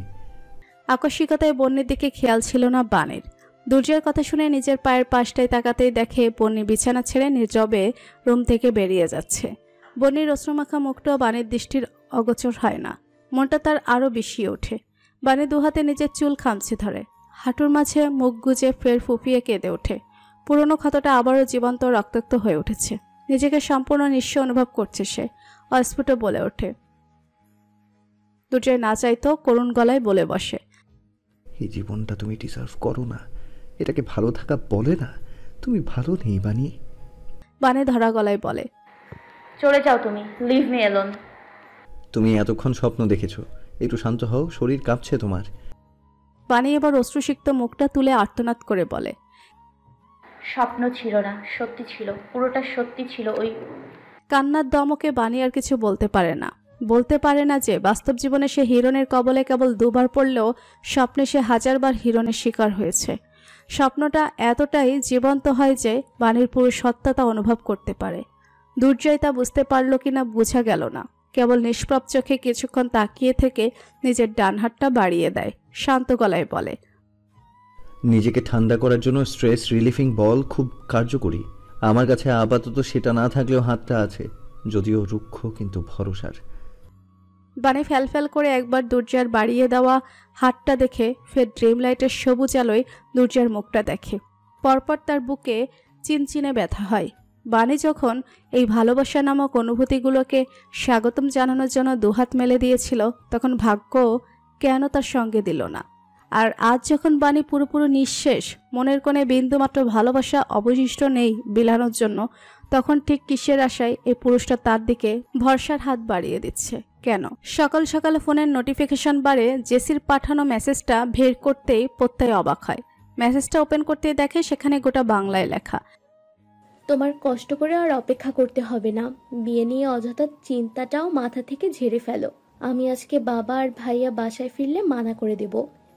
আকস্মিকতায় বন্নির দিকে খেয়াল ছিল না বাণীর। দুর্জয়ের কথা শুনে নিজের পায়ের পাশটায় তাকাতেই দেখে বন্নি বিছানা ছেড়ে নীরবে রুম থেকে বেরিয়ে যাচ্ছে। বন্নির অশ্রুমাখা মুখটাও বাণীর দৃষ্টির অগোচর হয় না। মনটা তার আরও বিষিয়ে ওঠে। বাণী দুহাতে নিজের চুল খামচে ধরে। হাঁটুর মাঝে মুখ গুজে ফের ফুপিয়ে কেঁদে ওঠে। পুরনো ক্ষতটা আবারও জীবন্ত রক্তাক্ত হয়ে উঠেছে। নিজেকে সম্পূর্ণ নিঃস্ব অনুভব করছে সে। অস্ফুট বলে ওঠে। দুর্জয় না চাইতো করুণ গলায় বলে বসে, এই জীবনটা তুমি ডিজার্ভ করো না, এটাকে ভালো থাকা বলে না। তুমি ভালো নেই বানি। বাণী ধরা গলায় বলে, চলে যাও তুমি, লিভ মি অ্যালোন। তুমি এতক্ষণ স্বপ্ন দেখেছো, একটু শান্ত হও, শরীর কাঁপছে তোমার। বাণী এবার অশ্রুসিক্ত মুখটা তুলে আর্তনাদ করে বলে, স্বপ্ন ছিল না, সত্যি ছিল, পুরোটা সত্যি ছিল। ওই কান্নার দমকে বাণী আর কিছু বলতে পারে না। বলতে পারে না যে বাস্তব জীবনে সে হিরণের কবলে কেবল দুবার পড়লেও স্বপ্নে সে হাজারবার হিরণের শিকার হয়েছে। স্বপ্নটা এতটাই জীবন্ত হয় যে বাণীর পুরো সত্তা তা অনুভব করতে পারে। দুর্জয় তা বুঝতে পারল কিনা বোঝা গেল না। কেবল নিষ্প্রভ চোখে কিছুক্ষণ তাকিয়ে থেকে নিজের ডান হাতটা বাড়িয়ে দেয়। শান্ত গলায় বলে, নিজেকে ঠান্ডা করার জন্য স্ট্রেস রিলিফিং বল খুব কার্যকরী। আমার কাছে আপাতত সেটা না থাকলেও হাতটা আছে, যদিও রুক্ষ কিন্তু ভরসার। বানি ফ্যালফ্যাল করে একবার দুর্জার বাড়িয়ে দেওয়া হাতটা দেখে ফের ড্রিম লাইটের সবুজ আলোয় দুর্জার মুখটা দেখে। পরপর তার বুকে চিনচিনে ব্যথা হয়। বানি যখন এই ভালোবাসা নামক অনুভূতিগুলোকে স্বাগতম জানানোর জন্য দুহাত মেলে দিয়েছিল, তখন ভাগ্য কেন তার সঙ্গে দিল না। আর আজ যখন বানি পুরোপুরি নিঃশেষ, মনের কোণে বিন্দুমাত্র ভালোবাসা অবশিষ্ট নেই বিলানোর জন্য, তখন ঠিক কিসের আশায় এই পুরুষটা তার দিকে ভরসার হাত বাড়িয়ে দিচ্ছে? কেন? সকাল সকালে ফোনের নোটিফিকেশন বারে জেসির পাঠানো মেসেজটা বের করতেই প্রত্যয় অবাক হয়। মেসেজটা ওপেন করতেই দেখে সেখানে গোটা বাংলায় লেখা, তোমার কষ্ট করে আর অপেক্ষা করতে হবে না, বিয়ে নিয়ে অযথা চিন্তাটাও মাথা থেকে ঝেড়ে ফেলো। আমি আজকে বাবা আর ভাইয়া বাসায় ফিরলে মানা করে দেব।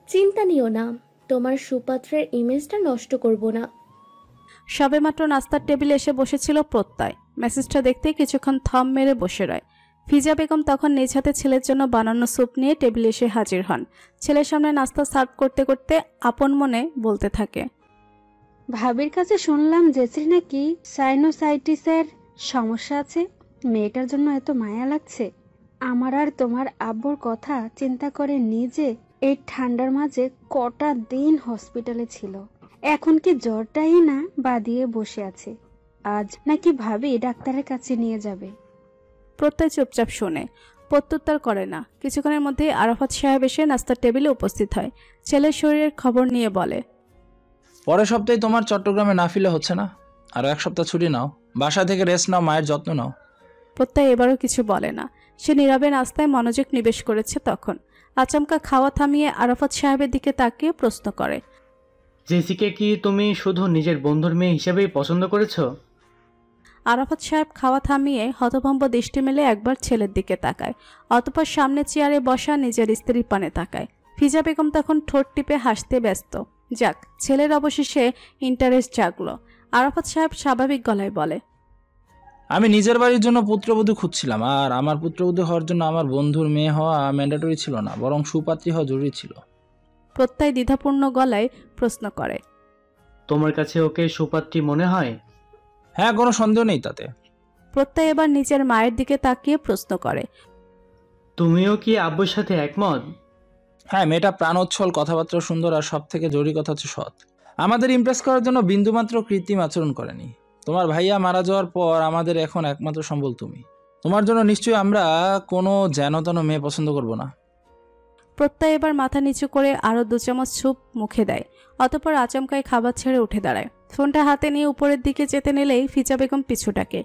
চিন্তা নিও না, তোমার সুপাত্রের ইমেজটা নষ্ট করব না। সবেমাত্র নাস্তার টেবিলে এসে বসেছিল প্রত্যয়। মেসেজটা দেখতে কিছুক্ষণ থম মেরে বসে রয়। ফিজা বেগম তখন নিজ হাতে ছেলের জন্য বানানো স্যুপ নিয়ে টেবিলে এসে হাজির হন। ছেলের সামনে নাস্তা সার্ভ করতে করতে আপন মনে বলতে থাকে, ভাবির কাছে শুনলাম জেসির নাকি সাইনোসাইটিসের সমস্যা আছে। মেয়েটার জন্য এত মায়া লাগছে। আমার আর তোমার আব্বুর কথা চিন্তা করে নিজে এই ঠান্ডার মাঝে কটা দিন হসপিটালে ছিল। এখন কি জ্বরটাই না বাদিয়ে বসে আছে। আজ নাকি ভাবি ডাক্তারের কাছে নিয়ে যাবে। প্রত্যয় চুপচাপ শোনে, প্রত্যুত্তর করে না। কিছুক্ষণের মধ্যেই আরাফাত সাহেব এসে নাস্তার টেবিলে উপস্থিত হয়। ছেলের শরীরের খবর নিয়ে বলে, পরের সপ্তাহে তোমার চট্টগ্রামে না ফিরে হচ্ছে না? আরো 1 সপ্তাহ ছুটি নাও, বাসা থেকে রেস্ট নাও, মায়ের যত্ন নাও। প্রত্যয় এবারও কিছু বলে না। সে নীরবে নাস্তায় মনোযোগ নিবেশ করেছে। তখন আচমকা খাওয়া থামিয়ে আরাফাত সাহেবের দিকে তাকিয়ে প্রশ্ন করে, জেসিকে কি তুমি শুধু নিজের বন্ধুর মেয়ে হিসেবেই পছন্দ করেছো? আরাফাত সাহেব খাওয়া থামিয়ে হতভম্ব দৃষ্টি মেলে একবার ছেলের দিকে তাকায়, অতঃপর সামনে চেয়ারে বসা নিজের স্ত্রীর পানে তাকায়। ফিজা বেগম তখন ঠোঁট টিপে হাসতে ব্যস্ত। যাক, ছেলের অবশেষে ইন্টারেস্ট জাগলো। আরাফাত সাহেব স্বাভাবিক গলায় বলে, আমি নিজের বাড়ির জন্য পুত্রবধূ খুঁজছিলাম, আর আমার পুত্রবধূ হওয়ার জন্য আমার বন্ধুর মেয়ে হওয়া ম্যান্ডেটরি ছিল না, বরং সুপাত্রী হওয়া জরুরি ছিল। প্রত্যয় দ্বিধাপূর্ণ গলায় প্রশ্ন করে, তোমার কাছে ওকে সুপাত্রী মনে হয়? হ্যাঁ, কোনো সন্দেহ নেই তাতে। প্রত্যয় এবার নিজের মায়ের দিকে তাকিয়ে প্রশ্ন করে, তুমিও কি আব্বুর সাথে একমত? হ্যাঁ, মেয়েটা প্রাণোচ্ছল, কথাবার্তা সুন্দর, আর সব থেকে জরুরি কথা হচ্ছে সৎ। আমাদের ইমপ্রেস করার জন্য বিন্দুমাত্র কৃত্রিম আচরণ করেনি। তোমার ভাইয়া মারা যাওয়ার পর আমাদের এখন একমাত্র সম্বল তুমি। তোমার জন্য নিশ্চয়ই আমরা কোনো যেন মেয়ে পছন্দ করব না। প্রত্যয় এবার মাথা নিচু করে আরো 2 চামচ স্যুপ মুখে দেয়। অতঃপর আচমকায় খাবার ছেড়ে উঠে দাঁড়ায়। ফোনটা হাতে নিয়ে উপরের দিকে যেতে নিলেই ফিজা বেগম পিছু ডাকে,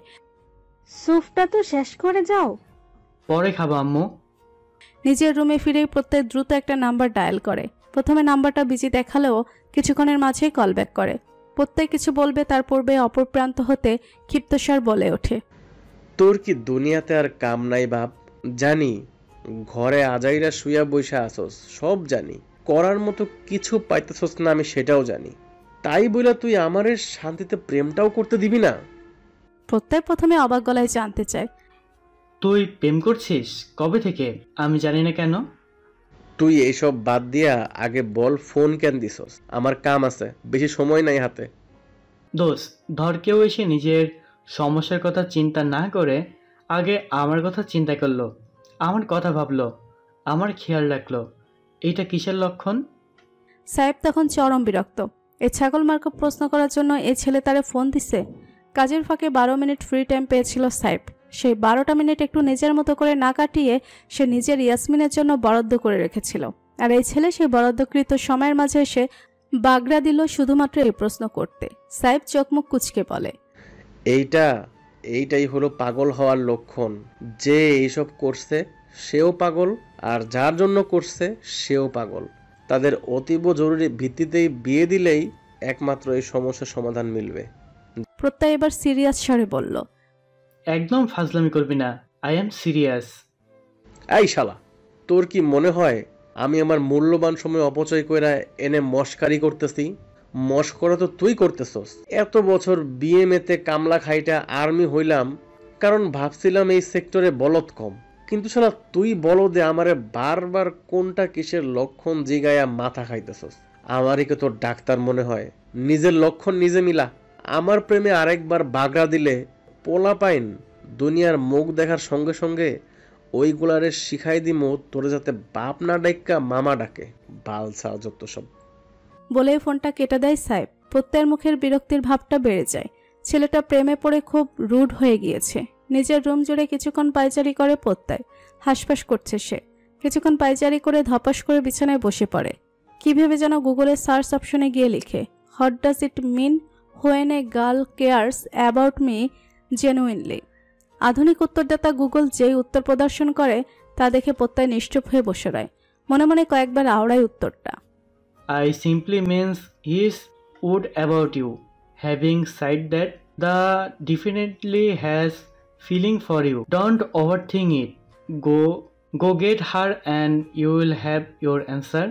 স্যুপটা তো শেষ করে যাও। পরে খাবো আম্মু। নিজের রুমে ফিরেই প্রত্যয় দ্রুত একটা নাম্বার ডায়াল করে। প্রথমে নাম্বারটা বিজি দেখালেও কিছুক্ষণের মাঝেই কল ব্যাক করে। প্রত্যয় কিছু বলবে তার পূর্বে অপর প্রান্ত হতে ক্ষিপ্তস্বর বলে ওঠে, তোর কি দুনিয়াতে আর কাম নাই বাপ? জানি ঘরে আজাইরা শুয়া বইসা আসস, সব জানি। করার মতো কিছু পাইতেছস না, আমি সেটাও জানি। তাই বইলা তুই আমারে শান্তিতে প্রেমটাও করতে দিবি না? প্রত্যয় প্রথমে অবাক গলায় জানতে চায়, তুই প্রেম করছিস? কবে থেকে? আমি জানি না কেন। তুই এইসব বাদ দিয়া আগে বল ফোন কেন দিছস? আমার কাম আছে, বেশি সময় নাই হাতে। দোস্ত, ধর কেউ এসে নিজের সমস্যার কথা চিন্তা না করে আগে আমার কথা চিন্তা করলো, আমার কথা ভাবলো, আমার খেয়াল রাখলো, এইটা কিসের লক্ষণ? সাহেব তখন চরম বিরক্ত। এই ছাগল মার্কা প্রশ্ন করার জন্য এই ছেলে তারে ফোন দিছে। কাজের ফাঁকে 12 মিনিট ফ্রি টাইম পেয়েছিল সাহেব। সেই 12টা মিনিট একটু নিজের মতো করে না কাটিয়ে সে নিজের ইয়াসমিনের জন্য বরাদ্দ করে রেখেছিল। আর এই ছেলে সেই বরাদ্দকৃত সময়ের মাঝে এসে বাগড়া দিল শুধুমাত্র এই প্রশ্ন করতে। সাহেব চোখমুখ কুচকে বলে, এইটাই হলো পাগল হওয়ার লক্ষণ। যে এইসব করছে সেও পাগল, আর যার জন্য করছে সেও পাগল। তাদের অতীব জরুরি ভিত্তিতেই বিয়ে দিলেই একমাত্র এই সমস্যার সমাধান মিলবে। প্রত্যয় এবার সিরিয়াস স্বরে বলল, একদম ফাজলামি করবি না, আই এম সিরিয়াস। এই শালা, তোর কি মনে হয় আমি আমার মূল্যবান সময় অপচয় কইরা এনে মস্কারি করতেছি? মস্করা তো তুই করতেছস। এত বছর বিএমএতে কামলা খাইটা আর্মি হইলাম কারণ ভাবছিলাম এই সেক্টরে বলদ কম, কিন্তু শালা তুই বলদে আমারে বারবার কোনটা কিসের লক্ষণ জিগায়া মাথা খাইতেছস। আমারই কে তোর ডাক্তার মনে হয়? নিজের লক্ষণ নিজে মিলা। আমার প্রেমে আরেকবার বাগড়া দিলে পোলা পাইন দুনিয়ার মুখ দেখার সঙ্গে সঙ্গে ওইগুলারে শিখাই দিমো তোরে যাতে বাপ না ডাইক্কা মামা ডাকে। বালছা যত সব। বলে ফোনটা কেটে দেয় সাহেব। প্রত্যয়ের মুখের বিরক্তির ভাবটা বেড়ে যায়। ছেলেটা প্রেমে পড়ে খুব রুড হয়ে গিয়েছে। নিজের রুম জুড়ে কিছুক্ষণ পায়চারি করে প্রত্যয়। হাসপাস করছে সে। কিছুক্ষণ পায়চারি করে ধপাস করে বিছানায় বসে পড়ে। কি ভেবে যেন গুগলের সার্চ অপশনে গিয়ে লিখে, what does it mean when a girl cares about me genuinely. আধুনিক উত্তরদাতা গুগল যেই উত্তর প্রদর্শন করে তা দেখে প্রত্যয় নিশ্চুপ হয়ে বসে রয়। মনে মনে কয়েকবার আওড়ায় উত্তরটা। I simply means his would about you, having said that the definitely has feeling for you. Don't overthink it. Go get her and you will have your answer.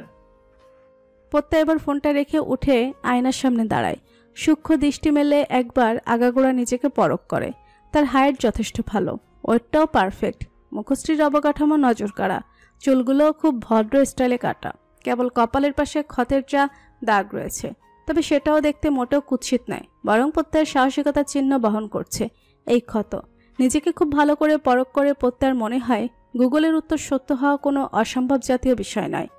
প্রত্যয় এবার ফোনটা রেখে উঠে আয়নার সামনে দাঁড়ায়। সূক্ষ্ম দৃষ্টি মেলে একবার আগাগোড়া নিজেকে পরখ করে। তার হাইট যথেষ্ট ভালো, ওয়েটটাও পারফেক্ট, মুখশ্রীর অবকাঠামো নজর কাড়া, চুলগুলোও খুব ভদ্র স্টাইলে কাটা। কেবল কপালের পাশে ক্ষতের যা দাগ রয়েছে, তবে সেটাও দেখতে মোটেও কুৎসিত নয়, বরং প্রত্যয়ের সাহসিকতার চিহ্ন বহন করছে এই ক্ষত। নিজেকে খুব ভালো করে পরখ করে প্রত্যয়ের মনে হয় গুগলের উত্তর সত্য হওয়া কোনো অসম্ভব জাতীয় বিষয় নয়।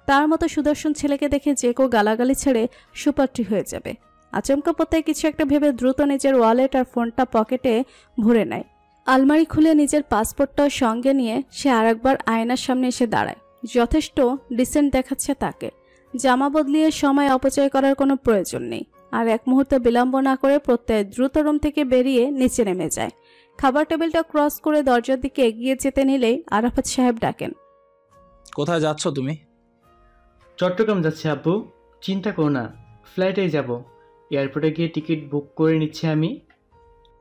তার মতো সুদর্শন ছেলেকে দেখে যে কেউ গালাগালি ছেড়ে সুপাত্রী হয়ে যাবে। আচমকা প্রত্যয় কিছু একটা ভেবে দ্রুত নিজের ওয়ালেট আর ফোনটা পকেটে ভরে নেয়। আলমারি খুলে নিজের পাসপোর্টটাও সঙ্গে নিয়ে সে আরেকবার আয়নার সামনে এসে দাঁড়ায়। যথেষ্ট ডিসেন্ট দেখাচ্ছে তাকে। জামা বদলিয়ে সময় অপচয় করার কোনো প্রয়োজন নেই। আর এক মুহূর্ত বিলম্ব না করে প্রত্যয় দ্রুত রুম থেকে বেরিয়ে নিচে নেমে যায়। খাবার টেবিলটা ক্রস করে দরজার দিকে এগিয়ে যেতে নিলেই আরাফাত সাহেব ডাকেন, কোথায় যাচ্ছ তুমি? চট্টগ্রাম যাচ্ছি আব্বু, চিন্তা করো না, ফ্লাইটেই যাব। এয়ারপোর্টে গিয়ে টিকিট বুক করে নিচ্ছি আমি।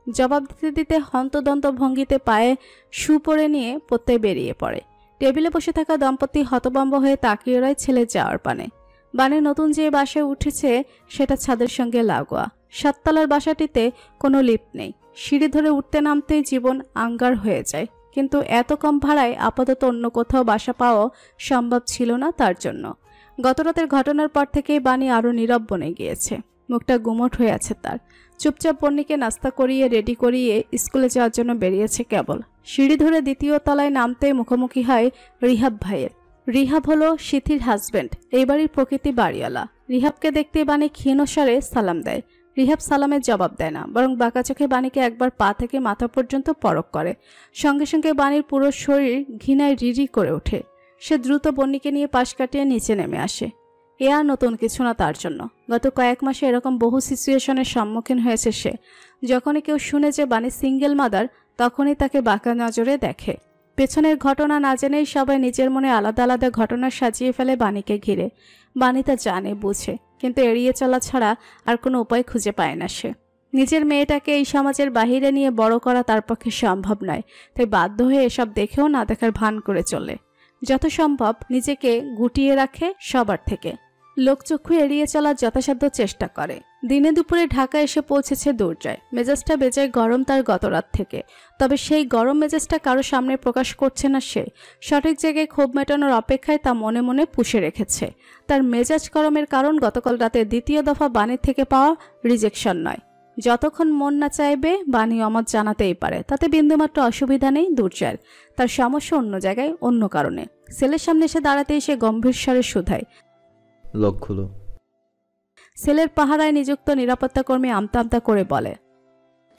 জবাব দিতে দিতে হন্তদন্ত ভঙ্গিতে পায়ে শু পরে নিয়ে প্রত্যয় বেরিয়ে পড়ে। টেবিলে বসে থাকা দম্পতি হতভম্ব হয়ে তাকিয়ে রয় ছেলে যাওয়ার পানে। বানে নতুন যে বাসায় উঠেছে সেটা ছাদের সঙ্গে লাগোয়া। 7 তলার বাসাটিতে কোনো লিফট নেই। সিঁড়ি ধরে উঠতে নামতেই জীবন আঙ্গার হয়ে যায়। কিন্তু এত কম ভাড়ায় আপাতত অন্য কোথাও বাসা পাওয়া সম্ভব ছিল না তার জন্য। গতরাতের ঘটনার পর থেকেই বাণী আরও নীরব বনে গিয়েছে। মুখটা গুমট হয়ে আছে তার। চুপচাপ বন্নিকে নাস্তা করিয়ে রেডি করিয়ে স্কুলে যাওয়ার জন্য বেরিয়েছে কেবল। সিঁড়ি ধরে 2য় তলায় নামতে মুখোমুখি হয় রিহাব ভাইয়ের। রিহাব হলো সিথির হাজব্যান্ড, এই বাড়ির প্রকৃতি বাড়িওয়ালা। রিহাবকে দেখতে বাণী ক্ষীণসারে সালাম দেয়। রিহাব সালামের জবাব দেয় না, বরং বাঁকা চোখে বাণীকে একবার পা থেকে মাথা পর্যন্ত পরখ করে। সঙ্গে সঙ্গে বাণীর পুরো শরীর ঘৃণায় রিরি করে ওঠে। সে দ্রুত বন্নিকে নিয়ে পাশ কাটিয়ে নিচে নেমে আসে। এ আর নতুন কিছু না তার জন্য। গত কয়েক মাসে এরকম বহু সিচুয়েশনের সম্মুখীন হয়েছে সে। যখনই কেউ শুনে যে বাণী সিঙ্গেল মাদার, তখনই তাকে বাঁকা নজরে দেখে। পেছনের ঘটনা না জেনেই সবাই নিজের মনে আলাদা আলাদা ঘটনা সাজিয়ে ফেলে বাণীকে ঘিরে। বাণী তা জানে, বুঝে, কিন্তু এড়িয়ে চলা ছাড়া আর কোনো উপায় খুঁজে পায় না সে। নিজের মেয়েটাকে এই সমাজের বাহিরে নিয়ে বড় করা তার পক্ষে সম্ভব নয়, তাই বাধ্য হয়ে এসব দেখেও না দেখার ভান করে চলে। যত সম্ভব নিজেকে গুটিয়ে রাখে সবার থেকে। লোকচক্ষু এড়িয়ে চলার যথাসাধ্য চেষ্টা করে। দিনে দুপুরে ঢাকা এসে পৌঁছেছে দুর্জয়। মেজাজটা বেজায় গরম তার গত রাত থেকে। তবে সেই গরম মেজাজটা কারো সামনে প্রকাশ করছে না সে। সঠিক জায়গায় ক্ষোভ মেটানোর অপেক্ষায় তা মনে মনে পুষে রেখেছে। তার মেজাজ গরমের কারণ গতকাল রাতে 2য় দফা বাণীর থেকে পাওয়া রিজেকশন নয়। যতক্ষণ মন না চাইবে বাণী অমত জানাতেই পারে, তাতে বিন্দুমাত্র অসুবিধা নেই দুর্জয়ের। তার সমস্যা অন্য জায়গায়, অন্য কারণে। ছেলের সামনে এসে দাঁড়াতেই সে গম্ভীর স্বরে শুধায়, লক খুলো। ছেলের পাহারায় নিযুক্ত নিরাপত্তা কর্মী আমতা আমতা করে বলে,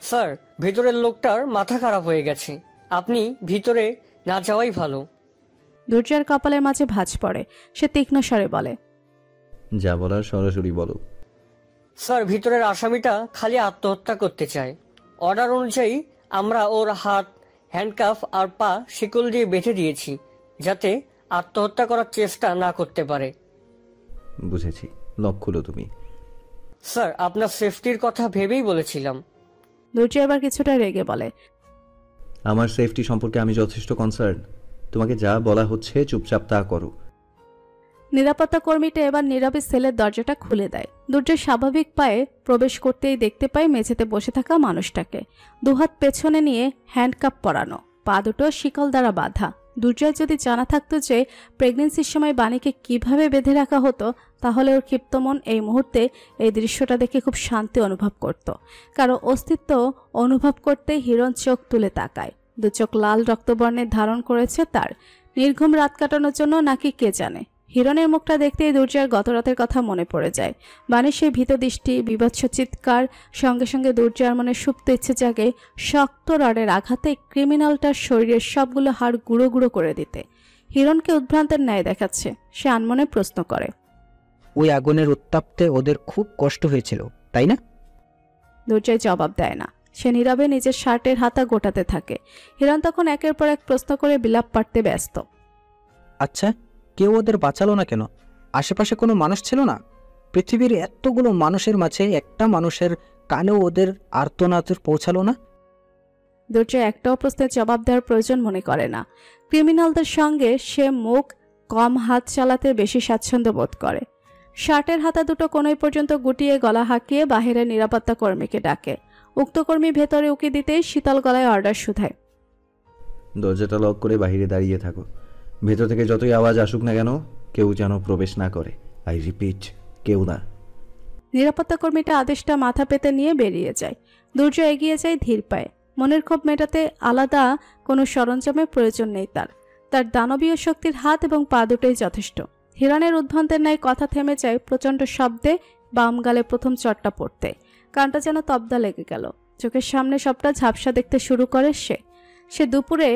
স্যার, ভেতরের লোকটার মাথা খারাপ হয়ে গেছে, আপনি ভিতরে না যাওয়াই ভালো। দুর্জয়ের কপালের মাঝে ভাঁজ পড়ে। সে তীক্ষ্ণ স্বরে বলে, যা বলার সরাসরি বলো। স্যার, ভিতরের আসামিটা খালি আত্মহত্যা করতে চায়। অর্ডার অনুযায়ী আমরা ওর হাত হ্যান্ডকাফ আর পা শিকল দিয়ে বেঁধে দিয়েছি, যাতে আত্মহত্যা করার চেষ্টা না করতে পারে। বুঝেছি, লক খুলো তুমি। স্যার, আপনার সেফটির কথা ভেবেই বলেছিলাম। দুর্জয় এবার কিছুটা রেগে বলে, আমার সেফটি সম্পর্কে আমি যথেষ্ট কনসার্ন। তোমাকে যা বলা হচ্ছে চুপচাপ তা করো। নিরাপত্তা কর্মীটা এবার নীরবে সেলের দরজাটা খুলে দেয়। দুর্জয় স্বাভাবিক পায়ে প্রবেশ করতেই দেখতে পায় মেঝেতে বসে থাকা মানুষটাকে। দুহাত পেছনে নিয়ে হ্যান্ডকাপ পরানো, পা দুটো শিকল দ্বারা বাঁধা। দুর্জয় যদি জানা থাকতো যে প্রেগনেন্সির সময় বাণীকে কিভাবে বেঁধে রাখা হতো, তাহলে ওর ক্ষিপ্ত মন এই মুহূর্তে এই দৃশ্যটা দেখে খুব শান্তি অনুভব করত। কারো অস্তিত্ব অনুভব করতে হিরণ চোখ তুলে তাকায়। দু চোখ লাল রক্তবর্ণের ধারণ করেছে তার। নির্ঘুম রাত কাটানোর জন্য নাকি কে জানে। হিরণের মুখটা দেখতেই দুর্জয়ের গতরাতের কথা মনে পড়ে যায়। বাণীর সেই ভীত দৃষ্টি, বিভৎস চিৎকার, সঙ্গে সঙ্গে দুর্জয়ের মনে সুপ্ত ইচ্ছে জাগে শক্ত রডের আঘাতে ক্রিমিনালটার শরীরের সবগুলো হাড় গুঁড়ো গুঁড়ো করে দিতে। হিরণকে উদ্ভ্রান্তের ন্যায় দেখাচ্ছে। সে আনমনে প্রশ্ন করে, ওই আগুনের উত্তাপতে ওদের খুব কষ্ট হয়েছিল, তাই না? দুর্জয় জবাব দেয় না। সে নীরবে নিজের শার্টের হাতা গোটাতে থাকে। হিরণ তখন একের পর এক প্রশ্ন করে বিলাপ পাড়তে ব্যস্ত। আচ্ছা, কেউ ওদের বাঁচালো না কেন? আশেপাশে কোনো মানুষ ছিল না? পৃথিবীর এতগুলো মানুষের মাঝে একটা মানুষের কানেও ওদের আর্তনাদ পৌঁছালো না? দুর্জয় একটাও প্রশ্নের জবাব দেওয়ার প্রয়োজন মনে করে না। ক্রিমিনালদের সঙ্গে সে মুখ কম হাত চালাতে বেশি স্বাচ্ছন্দ্য বোধ করে। শার্টের হাতা দুটো কোনোই পর্যন্ত গুটিয়ে গলা হাঁকিয়ে বাহিরের নিরাপত্তা কর্মীকে ডাকে। উক্ত কর্মী ভেতরে উকি দিতেই শীতল গলায় অর্ডার শুধায়, দরজাটা লক করে বাইরে দাঁড়িয়ে থাকো। ভেতর থেকে যতই আওয়াজ আসুক না কেন, কেউ যেন প্রবেশ না করে। আই রিপিট, কেউ না। নিরাপত্তা কর্মীটা আদেশটা মাথা পেতে নিয়ে বেরিয়ে যায়। দুর্জয় এগিয়ে যায় ধীর পায়ে। মনের ক্ষোভ মেটাতে আলাদা কোনো সরঞ্জামের প্রয়োজন নেই তার। তার দানবীয় শক্তির হাত এবং পা দুটোই যথেষ্ট। হিরণের উদ্ভ্রান্তের ন্যায় কথা থেমে যায় প্রচণ্ড শব্দে বাম গালে প্রথম চটটা পড়তে। কানটা যেন তবদা লেগে গেল। চোখের সামনে সবটা ঝাপসা দেখতে শুরু করে সে দুপুরে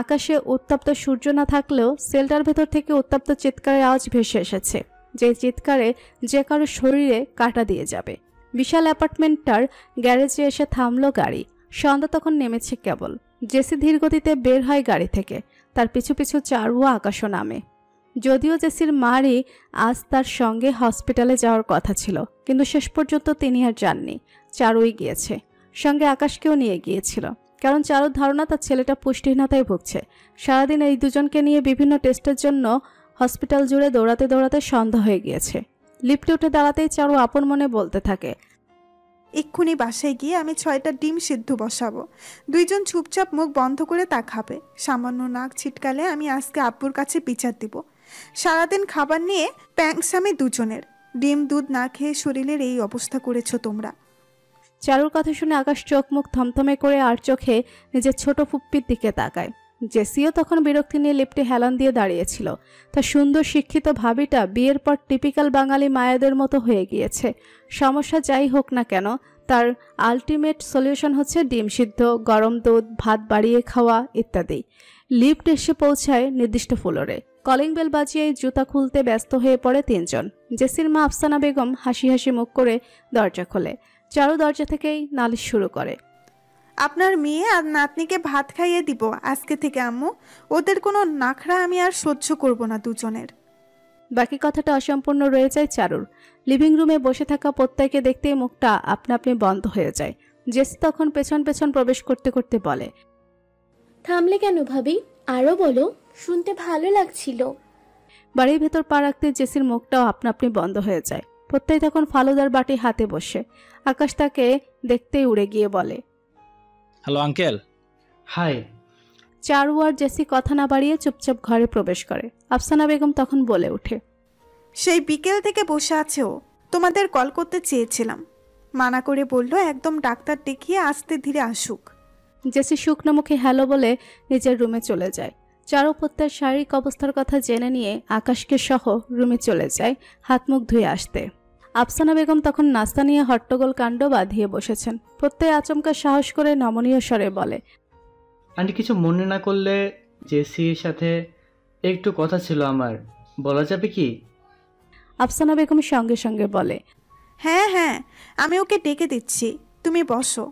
আকাশে উত্তপ্ত সূর্য না থাকলেও সেলটার ভেতর থেকে উত্তপ্ত চিৎকারের আওয়াজ ভেসে এসেছে, যে চিৎকারে যে কারো শরীরে কাটা দিয়ে যাবে। বিশাল অ্যাপার্টমেন্টটার গ্যারেজে এসে থামলো গাড়ি। সন্ধ্যা তখন নেমেছে কেবল। জেসি ধীর গতিতে বের হয় গাড়ি থেকে। তার পিছু পিছু চারু আকাশও নামে। যদিও জেসির মারই আজ তার সঙ্গে হসপিটালে যাওয়ার কথা ছিল, কিন্তু শেষ পর্যন্ত তিনি আর যাননি। চারুই গিয়েছে, সঙ্গে আকাশকেও নিয়ে গিয়েছিল। কারণ চারুর ধারণা তার ছেলেটা পুষ্টিহীনতায় ভুগছে। সারাদিন এই দুজনকে নিয়ে বিভিন্ন টেস্টের জন্য হসপিটাল জুড়ে দৌড়াতে দৌড়াতে সন্ধ্যা হয়ে গিয়েছে। লিফটে উঠে দাঁড়াতেই চারু আপন মনে বলতে থাকে, এক্ষুনি বাসায় গিয়ে আমি 6টা ডিম সিদ্ধ বসাবো। দুইজন চুপচাপ মুখ বন্ধ করে তা খাবে। সামান্য নাক ছিটকালে আমি আজকে আব্বুর কাছে বিচার দিব। সারাদিন খাবার নিয়ে প্যাংসামি দুজনের। ডিম দুধ না খেয়ে শরীরের এই অবস্থা করেছো তোমরা। চারুর কথা শুনে আকাশ চোখ মুখ থমথমে করে আর চোখে নিজের ছোট ফুপ্পির দিকে তাকায়। জেসিও তখন বিরক্তি নিয়ে লিফটে হেলান দিয়ে দাঁড়িয়েছিল। তার সুন্দর শিক্ষিত ভাবিটা বিয়ের পর টিপিক্যাল বাঙালি মায়েদের মতো হয়ে গিয়েছে। সমস্যা যাই হোক না কেন, তার আলটিমেট সলিউশন হচ্ছে ডিম সিদ্ধ, গরম দুধ, ভাত বাড়িয়ে খাওয়া ইত্যাদি। লিফট এসে পৌঁছায় নির্দিষ্ট ফ্লোরে। কলিং বেল বাজিয়ে জুতা খুলতে ব্যস্ত হয়ে পড়ে তিনজন। জেসির মা আফসানা বেগম হাসি হাসি মুখ করে দরজা খোলে। চারু দরজা থেকেই নালিশ শুরু করে, আপনার মেয়ে আর নাতনিকে ভাত খাইয়ে দিব আজকে থেকে আম্মু। ওদের কোনো নাখরা আমি আর সহ্য করব না দুজনের। বাকি কথাটা অসম্পূর্ণ রয়ে যায় চারুর। লিভিং রুমে বসে থাকা প্রত্যেকে দেখতেই মুখটা আপনা আপনি বন্ধ হয়ে যায়। জেসি তখন পেছন পেছন প্রবেশ করতে করতে বলে, থামলে কেন ভাবি? আরো বলো, শুনতে ভালো লাগছিল। বাড়ির ভেতর পা রাখতে জেসির মুখটাও আপনা আপনি বন্ধ হয়ে যায়। প্রত্যেক তখন ফালুদার বাটি হাতে বসে। আকাশ তাকে দেখতেই উড়ে গিয়ে বলে, হ্যালো আঙ্কেল। হাই। চারু আর জেসি কথা না বাড়িয়ে চুপচাপ ঘরে প্রবেশ করে। আফসানা বেগম তখন বলে ওঠে, সেই বিকেল থেকে বসে আছে ও। তোমাদের কল করতে চেয়েছিলাম, মানা করে বললো একদম ডাক্তার দেখিয়ে আস্তে ধীরে আসুক। জেসি শুকনো মুখে হ্যালো বলে নিজের রুমে চলে যায়। চারু প্রত্যেক শারীরিক অবস্থার কথা জেনে নিয়ে আকাশকে সহ রুমে চলে যায় হাত মুখ ধুয়ে আসতে। আফসানা বেগম তখন নাস্তা নিয়ে হট্টগোল কাণ্ড বাঁধিয়ে বসেছেন। প্রত্যেক আচমকা সাহস করে নমনীয় স্বরে বলে, আন্টি কিছু মনে না করলে জেসির সাথে একটু কথা ছিল আমার, বলা যাবে কি? আফসানা বেগম সঙ্গে সঙ্গে বলে, হ্যাঁ হ্যাঁ, আমি ওকে ডেকে দিচ্ছি, তুমি বসো।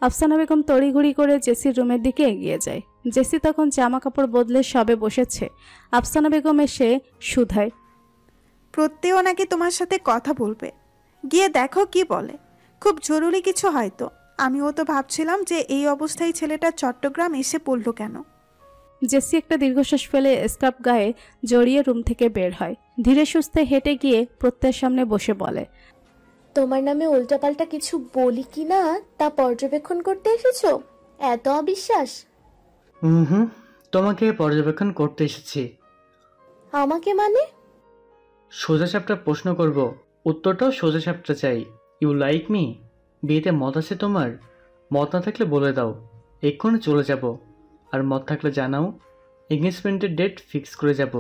আফসানা বেগম তড়িঘড়ি করে জেসির রুমের দিকে এগিয়ে যায়। জেসি তখন জামা কাপড় বদলে সবে বসেছে। আফসানা বেগম এসে শুধায়, প্রত্যেও নাকি তোমার সাথে কথা বলবে, গিয়ে দেখো কি বলে। খুব জরুরি কিছু হয়তো। আমিও তো ভাবছিলাম যে এই অবস্থায় ছেলেটা চট্টগ্রাম এসে পড়লো কেন। জেসি একটা দীর্ঘশ্বাস ফেলে স্কার্ফ গায়ে জড়িয়ে রুম থেকে বের হয়। ধীরে সুস্থে হেঁটে গিয়ে প্রত্যের সামনে বসে বলে, তোমার নামে উল্টাপাল্টা কিছু বলি কি না তা পর্যবেক্ষণ করতে এসেছো? এত অবিশ্বাস? হুম, তোমাকে পর্যবেক্ষণ করতে এসেছি। আমাকে মানে? সোজা সাপটা প্রশ্ন করব, উত্তরটাও সোজা সাপটা চাই। You like me? বিয়েতে মত আছে তোমার? মত না থাকলে বলে দাও। এক্ষুনি চলে যাব, আর মত থাকলে জানাও, এঙ্গেজমেন্টের ডেট ফিক্স করে যাব।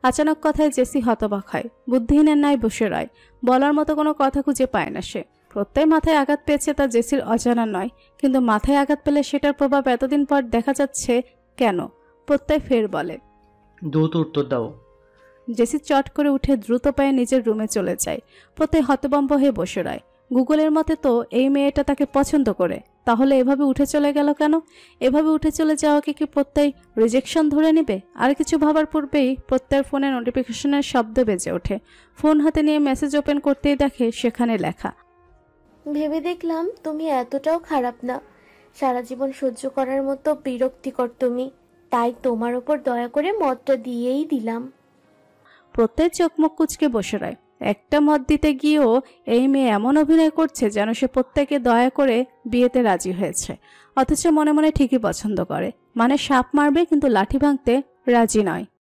আচানক কথায় জেসি হতবাক হয়, বুদ্ধিহীনের ন্যায় বসে রয়। বলার মতো কোনো কথা খুঁজে পায় না সে। প্রত্যয় মাথায় আঘাত পেয়েছে তা জেসির অজানা নয়, কিন্তু মাথায় আঘাত পেলে সেটার প্রভাব এতদিন পর দেখা যাচ্ছে কেন? প্রত্যয় ফের বলে, দ্রুত উত্তর দাও। জেসি চট করে উঠে দ্রুত পায়ে নিজের রুমে চলে যায়। প্রত্যয় হতভম্ব হয়ে বসে রয়। গুগলের মতে তো এই মেয়েটা তাকে পছন্দ করে, তাহলে এভাবে উঠে চলে গেল কেন? এভাবে উঠে চলে যাওয়াকে কি প্রত্যয় রিজেকশন ধরে নেবে? আর কিছু ভাবার পূর্বেই প্রত্যয়ের ফোনে নোটিফিকেশনের শব্দ বেজে ওঠে। ফোন হাতে নিয়ে মেসেজ ওপেন করতেই দেখে সেখানে লেখা, ভেবে দেখলাম তুমি এতটাও খারাপ না, সারা জীবন সহ্য করার মতো বিরক্তিকর তুমি, তাই তোমার ওপর দয়া করে মতটা দিয়েই দিলাম। প্রত্যয় চোখ মুখ কুচকে বসে রয়। একটা মত দিতে গিয়েও এই মেয়ে এমন অভিনয় করছে যেন সে প্রত্যেককে দয়া করে বিয়েতে রাজি হয়েছে, অথচ মনে মনে ঠিকই পছন্দ করে। মানে সাপ মারবে কিন্তু লাঠি ভাঙতে রাজি নয়।